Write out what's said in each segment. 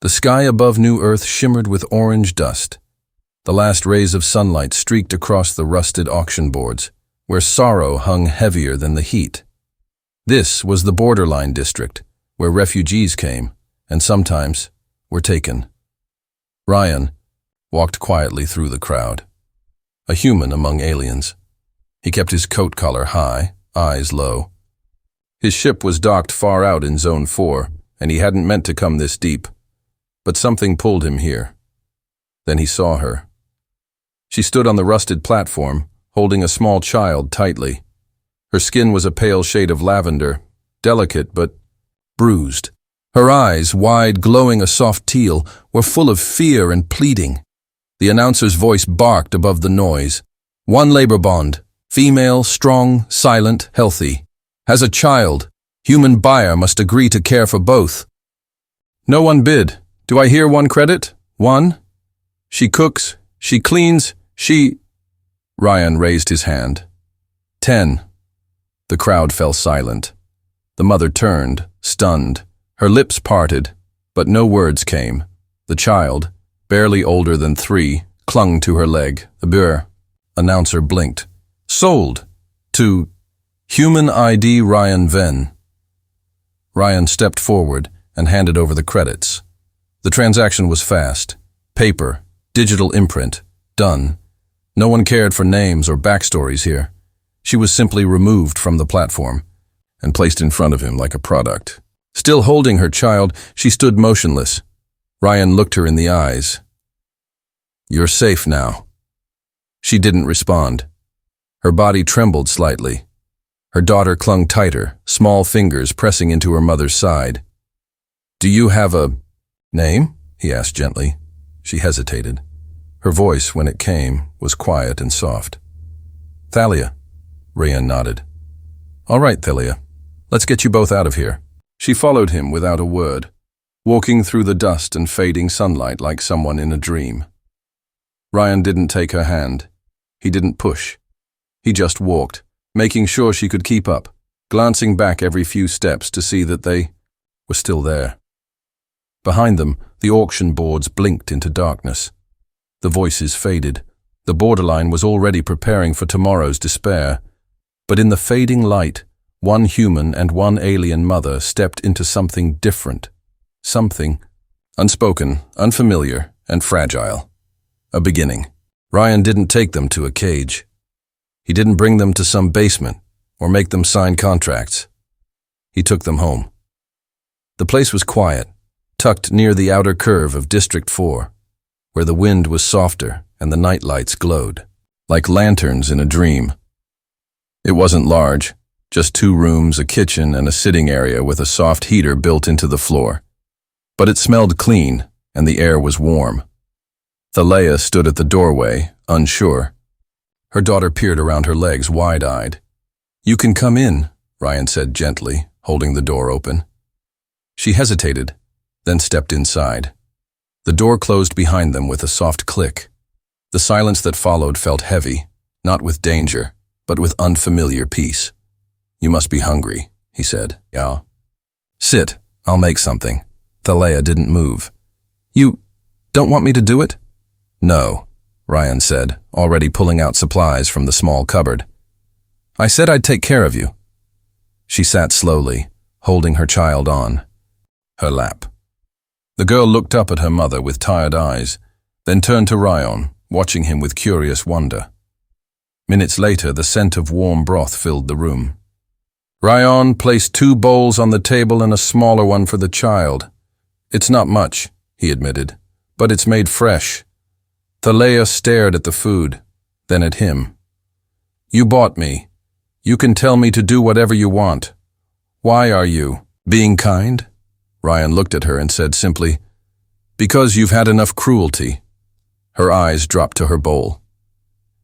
The sky above New Earth shimmered with orange dust. The last rays of sunlight streaked across the rusted auction boards, where sorrow hung heavier than the heat. This was the borderline district, where refugees came, and sometimes were taken. Ryan walked quietly through the crowd, a human among aliens. He kept his coat collar high, eyes low. His ship was docked far out in Zone 4, and he hadn't meant to come this deep. But something pulled him here. Then he saw her. She stood on the rusted platform, holding a small child tightly. Her skin was a pale shade of lavender, delicate but bruised. Her eyes, wide, glowing a soft teal, were full of fear and pleading. The announcer's voice barked above the noise. One labor bond, female, strong, silent, healthy. Has a child. Human buyer must agree to care for both. No one bid. Do I hear one credit? One? She cooks, she cleans, she… Ryan raised his hand. 10. The crowd fell silent. The mother turned, stunned. Her lips parted, but no words came. The child, barely older than 3, clung to her leg. The bureau announcer blinked. Sold to Human ID Ryan Venn. Ryan stepped forward and handed over the credits. The transaction was fast. Paper, digital imprint, done. No one cared for names or backstories here. She was simply removed from the platform and placed in front of him like a product. Still holding her child, she stood motionless. Ryan looked her in the eyes. You're safe now. She didn't respond. Her body trembled slightly. Her daughter clung tighter, small fingers pressing into her mother's side. Do you have a name? He asked gently. She hesitated. Her voice, when it came, was quiet and soft. Thalia. Ryan nodded. All right, Thalia. Let's get you both out of here. She followed him without a word, walking through the dust and fading sunlight like someone in a dream. Ryan didn't take her hand. He didn't push. He just walked, making sure she could keep up, glancing back every few steps to see that they were still there. Behind them, the auction boards blinked into darkness. The voices faded. The borderline was already preparing for tomorrow's despair. But in the fading light, one human and one alien mother stepped into something different. Something unspoken, unfamiliar, and fragile. A beginning. Ryan didn't take them to a cage. He didn't bring them to some basement or make them sign contracts. He took them home. The place was quiet, tucked near the outer curve of District 4, where the wind was softer and the night lights glowed, like lanterns in a dream. It wasn't large, just 2 rooms, a kitchen, and a sitting area with a soft heater built into the floor. But it smelled clean, and the air was warm. Thalia stood at the doorway, unsure. Her daughter peered around her legs, wide-eyed. You can come in, Ryan said gently, holding the door open. She hesitated, then stepped inside. The door closed behind them with a soft click. The silence that followed felt heavy, not with danger, but with unfamiliar peace. You must be hungry, he said. Yeah. Sit, I'll make something. Thalia didn't move. You don't want me to do it? No, Ryan said, already pulling out supplies from the small cupboard. I said I'd take care of you. She sat slowly, holding her child on her lap. The girl looked up at her mother with tired eyes, then turned to Ryan, watching him with curious wonder. Minutes later, the scent of warm broth filled the room. Ryan placed 2 bowls on the table and a smaller one for the child. It's not much, he admitted, but it's made fresh. Thalia stared at the food, then at him. You bought me. You can tell me to do whatever you want. Why are you being kind? Ryan looked at her and said simply, because you've had enough cruelty. Her eyes dropped to her bowl.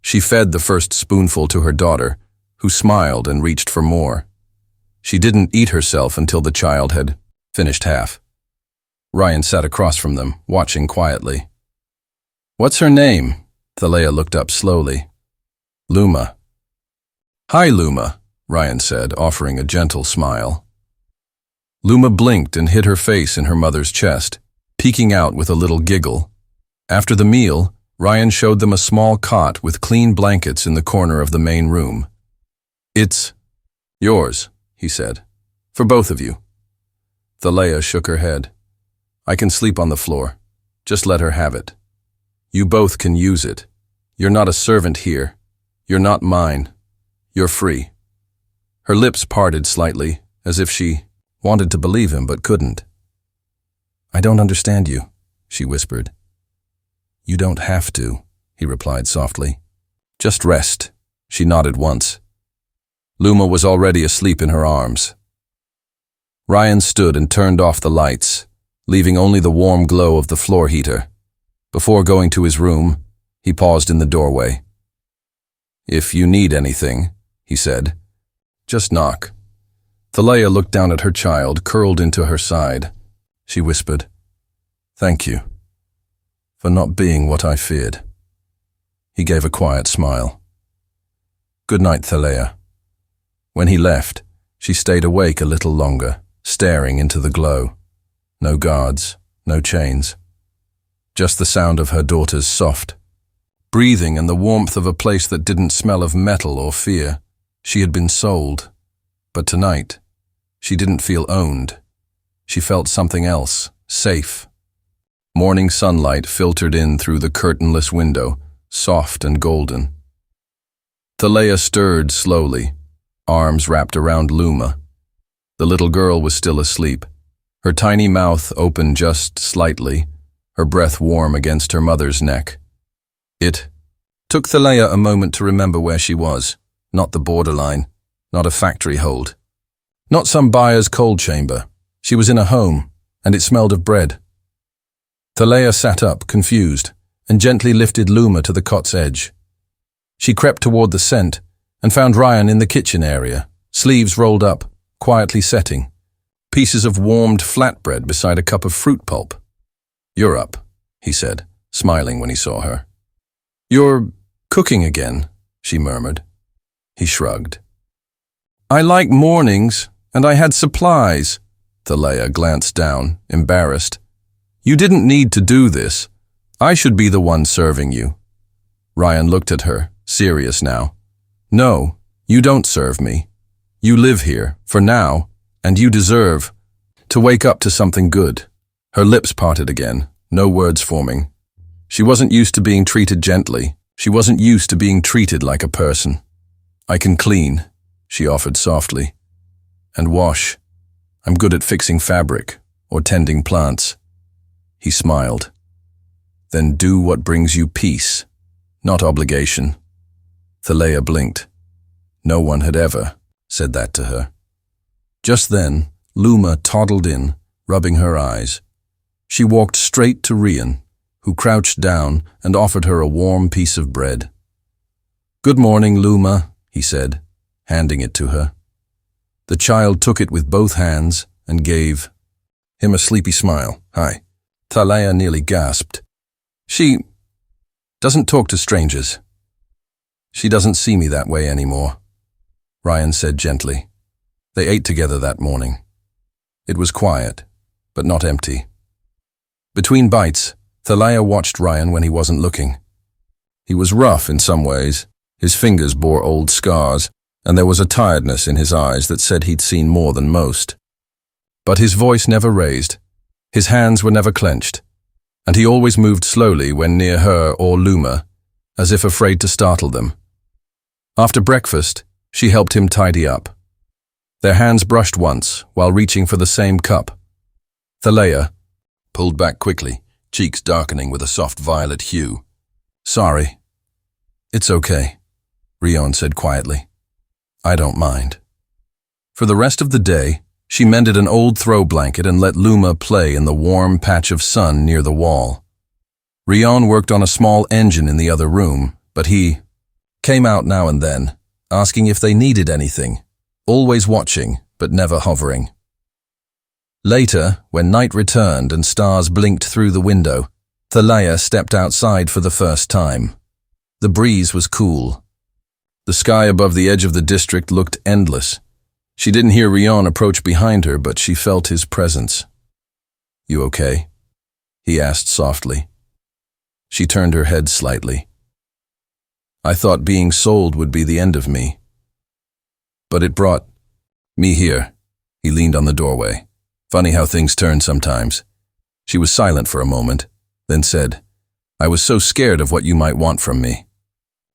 She fed the first spoonful to her daughter, who smiled and reached for more. She didn't eat herself until the child had finished half. Ryan sat across from them, watching quietly. What's her name? Thalia looked up slowly. Luma. Hi, Luma, Ryan said, offering a gentle smile. Luma blinked and hid her face in her mother's chest. peeking out with a little giggle. After the meal, Ryan showed them a small cot with clean blankets in the corner of the main room. "It's yours," he said. "For both of you." Thalea shook her head. "I can sleep on the floor. Just let her have it. You both can use it. You're not a servant here. You're not mine. You're free." Her lips parted slightly, as if she wanted to believe him but couldn't. "I don't understand you," she whispered. "You don't have to," he replied softly. "Just rest." She nodded once. Luma was already asleep in her arms. Ryan stood and turned off the lights, leaving only the warm glow of the floor heater. Before going to his room, he paused in the doorway. "If you need anything," he said, "just knock." Thalea looked down at her child, curled into her side. She whispered, "Thank you for not being what I feared." He gave a quiet smile. "Good night, Thalea." When he left, she stayed awake a little longer, staring into the glow. No guards, no chains. Just the sound of her daughter's soft breathing and the warmth of a place that didn't smell of metal or fear. She had been sold. But tonight, she didn't feel owned. She felt something else, safe. Morning sunlight filtered in through the curtainless window, soft and golden. Thalea stirred slowly, arms wrapped around Luma. The little girl was still asleep, her tiny mouth open just slightly, her breath warm against her mother's neck. It took Thalea a moment to remember where she was, not the borderline, not a factory hold, not some buyer's cold chamber. She was in a home, and it smelled of bread. Thalea sat up, confused, and gently lifted Luma to the cot's edge. She crept toward the scent and found Ryan in the kitchen area, sleeves rolled up, quietly setting, pieces of warmed flatbread beside a cup of fruit pulp. "You're up," he said, smiling when he saw her. "You're cooking again," she murmured. He shrugged. "I like mornings, and I had supplies." Thalea glanced down, embarrassed. "You didn't need to do this. I should be the one serving you." Ryan looked at her, serious now. "No, you don't serve me. You live here, for now, and you deserve to wake up to something good." Her lips parted again, no words forming. She wasn't used to being treated gently. She wasn't used to being treated like a person. "I can clean," she offered softly, "and wash. I'm good at fixing fabric or tending plants." He smiled. "Then do what brings you peace, not obligation." Thalea blinked. No one had ever said that to her. Just then, Luma toddled in, rubbing her eyes. She walked straight to Ryan, who crouched down and offered her a warm piece of bread. "Good morning, Luma," he said, handing it to her. The child took it with both hands and gave him a sleepy smile. "Hi." Thalea nearly gasped. "She doesn't talk to strangers." "She doesn't see me that way anymore," Ryan said gently. They ate together that morning. It was quiet, but not empty. Between bites, Thalea watched Ryan when he wasn't looking. He was rough in some ways. His fingers bore old scars, and there was a tiredness in his eyes that said he'd seen more than most. But his voice never raised. His hands were never clenched, and he always moved slowly when near her or Luma, as if afraid to startle them. After breakfast, she helped him tidy up. Their hands brushed once while reaching for the same cup. Thalea pulled back quickly, cheeks darkening with a soft violet hue. "Sorry." "It's okay," Ryan said quietly. "I don't mind." For the rest of the day, she mended an old throw blanket and let Luma play in the warm patch of sun near the wall. Ryan worked on a small engine in the other room, but he came out now and then, asking if they needed anything, always watching, but never hovering. Later, when night returned and stars blinked through the window, Thalea stepped outside for the first time. The breeze was cool. The sky above the edge of the district looked endless. She didn't hear Ryan approach behind her, but she felt his presence. "You okay?" he asked softly. She turned her head slightly. I thought being sold would be the end of me. But it brought me here. He leaned on the doorway. Funny how things turn sometimes. She was silent for a moment, then said, I was so scared of what you might want from me.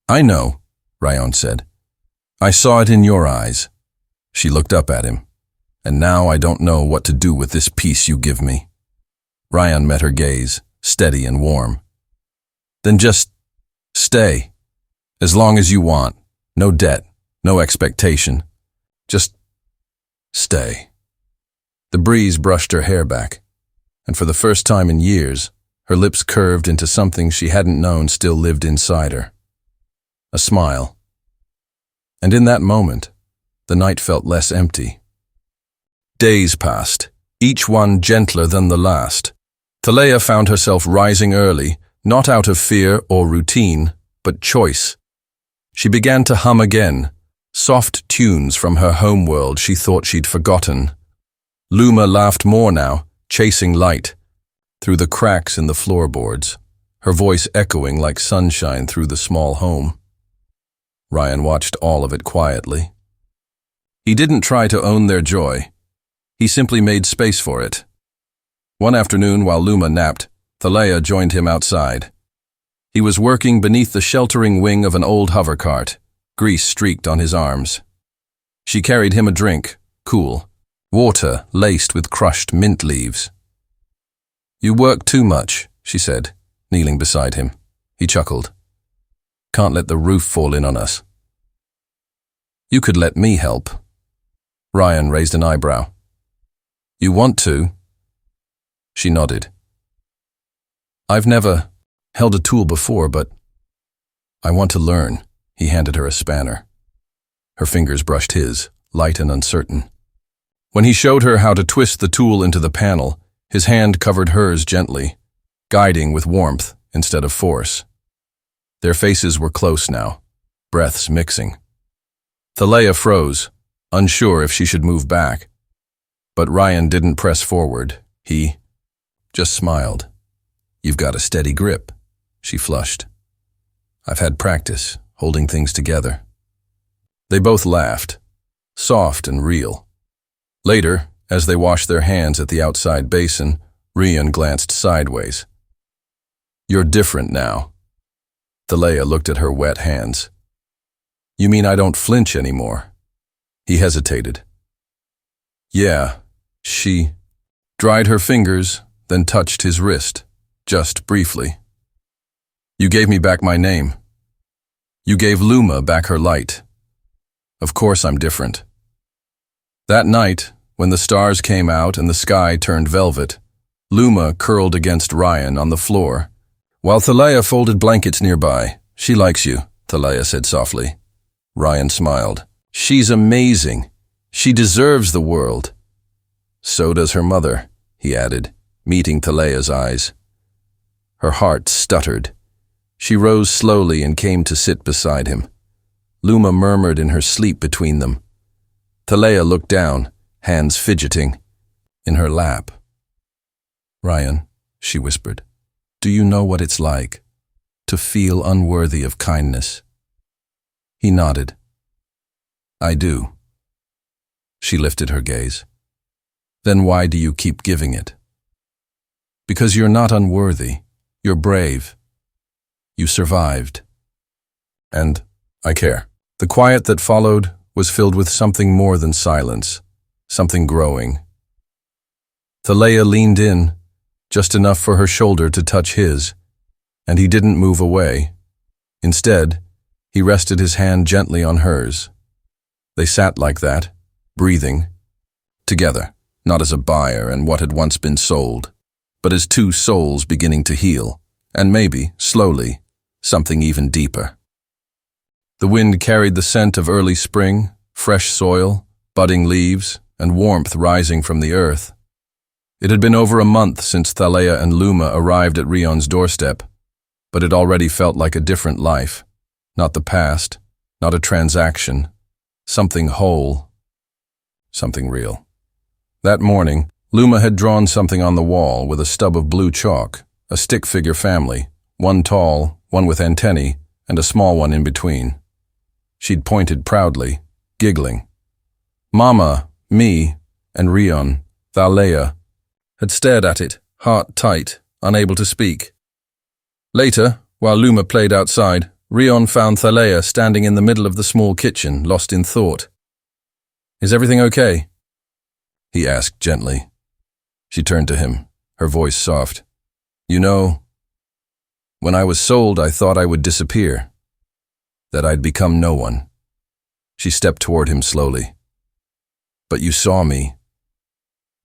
I know, Ryan said. I saw it in your eyes. She looked up at him. And now I don't know what to do with this peace you give me. Ryan met her gaze, steady and warm. Then just stay. As long as you want. No debt, no expectation. Just stay. The breeze brushed her hair back, and for the first time in years, her lips curved into something she hadn't known still lived inside her. A smile. And in that moment, the night felt less empty. Days passed, each one gentler than the last. Thalia found herself rising early, not out of fear or routine, but choice. She began to hum again, soft tunes from her homeworld she thought she'd forgotten. Luma laughed more now, chasing light, through the cracks in the floorboards, her voice echoing like sunshine through the small home. Ryan watched all of it quietly. He didn't try to own their joy. He simply made space for it. One afternoon while Luma napped, Thalia joined him outside. He was working beneath the sheltering wing of an old hover cart, grease streaked on his arms. She carried him a drink, cool, water laced with crushed mint leaves. You work too much, she said, kneeling beside him. He chuckled. Can't let the roof fall in on us. You could let me help. Ryan raised an eyebrow. You want to? She nodded. I've never held a tool before, but I want to learn. He handed her a spanner. Her fingers brushed his, light and uncertain. When he showed her how to twist the tool into the panel, his hand covered hers gently, guiding with warmth instead of force. Their faces were close now, breaths mixing. Thalia froze, unsure if she should move back. But Ryan didn't press forward. He just smiled. You've got a steady grip, she flushed. I've had practice, holding things together. They both laughed, soft and real. Later, as they washed their hands at the outside basin, Ryan glanced sideways. You're different now. Thalia looked at her wet hands. You mean I don't flinch anymore? He hesitated. Yeah, she dried her fingers, then touched his wrist, just briefly. You gave me back my name. You gave Luma back her light. Of course I'm different. That night, when the stars came out and the sky turned velvet, Luma curled against Ryan on the floor, while Thalia folded blankets nearby. She likes you, Thalia said softly. Ryan smiled. She's amazing. She deserves the world. So does her mother, he added, meeting Thalia's eyes. Her heart stuttered. She rose slowly and came to sit beside him. Luma murmured in her sleep between them. Thalia looked down, hands fidgeting, in her lap. Ryan, she whispered, do you know what it's like to feel unworthy of kindness? He nodded. I do. She lifted her gaze. Then why do you keep giving it? Because you're not unworthy. You're brave. You survived. And I care. The quiet that followed was filled with something more than silence, something growing. Thalia leaned in, just enough for her shoulder to touch his, and he didn't move away. Instead, he rested his hand gently on hers. They sat like that, breathing, together, not as a buyer and what had once been sold, but as two souls beginning to heal, and maybe, slowly, something even deeper. The wind carried the scent of early spring, fresh soil, budding leaves, and warmth rising from the earth. It had been over a month since Thalia and Luma arrived at Rion's doorstep, but it already felt like a different life. Not the past, not a transaction, something whole, something real. That morning, Luma had drawn something on the wall with a stub of blue chalk, a stick-figure family, one tall, one with antennae, and a small one in between. She'd pointed proudly, giggling. Mama, me, and Rion, Thalea, had stared at it, heart tight, unable to speak. Later, while Luma played outside, Rion found Thalea standing in the middle of the small kitchen, lost in thought. "Is everything okay?" he asked gently. She turned to him, her voice soft. "You know, when I was sold, I thought I would disappear, that I'd become no one." She stepped toward him slowly. "But you saw me.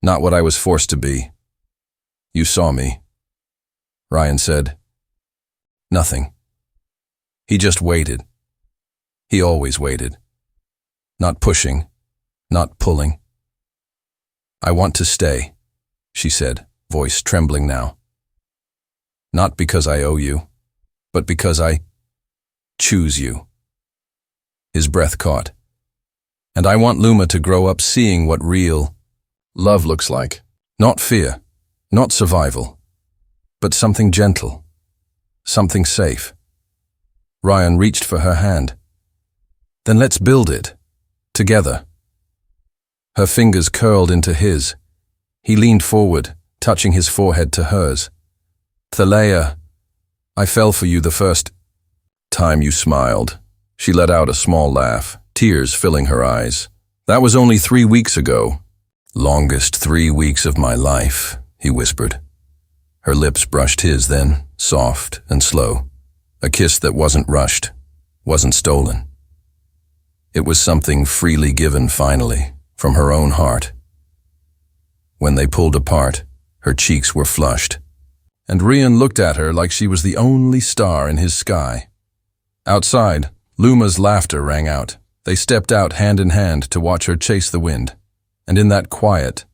Not what I was forced to be. You saw me." Ryan said, "Nothing." He just waited. He always waited. Not pushing, not pulling. "I want to stay," she said, voice trembling now. "Not because I owe you, but because I choose you." His breath caught. "And I want Luma to grow up seeing what real love looks like. Not fear, not survival, but something gentle, something safe." Ryan reached for her hand. "Then let's build it, together." Her fingers curled into his. He leaned forward, touching his forehead to hers. "Thalea, I fell for you the first time you smiled." She let out a small laugh, tears filling her eyes. "That was only 3 weeks ago." "Longest 3 weeks of my life," he whispered. Her lips brushed his then, soft and slow. A kiss that wasn't rushed, wasn't stolen. It was something freely given finally, from her own heart. When they pulled apart, her cheeks were flushed, and Rian looked at her like she was the only star in his sky. Outside, Luma's laughter rang out. They stepped out hand in hand to watch her chase the wind, and in that quiet,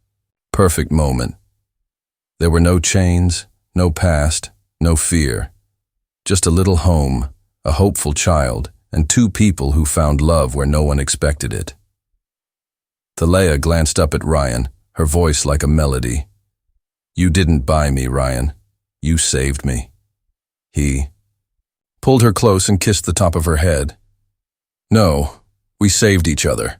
perfect moment, there were no chains, no past, no fear. Just a little home, a hopeful child, and 2 people who found love where no one expected it. Thalea glanced up at Ryan, her voice like a melody. "You didn't buy me, Ryan. You saved me." He pulled her close and kissed the top of her head. "No, we saved each other."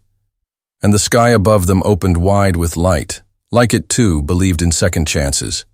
And the sky above them opened wide with light, like it too believed in second chances.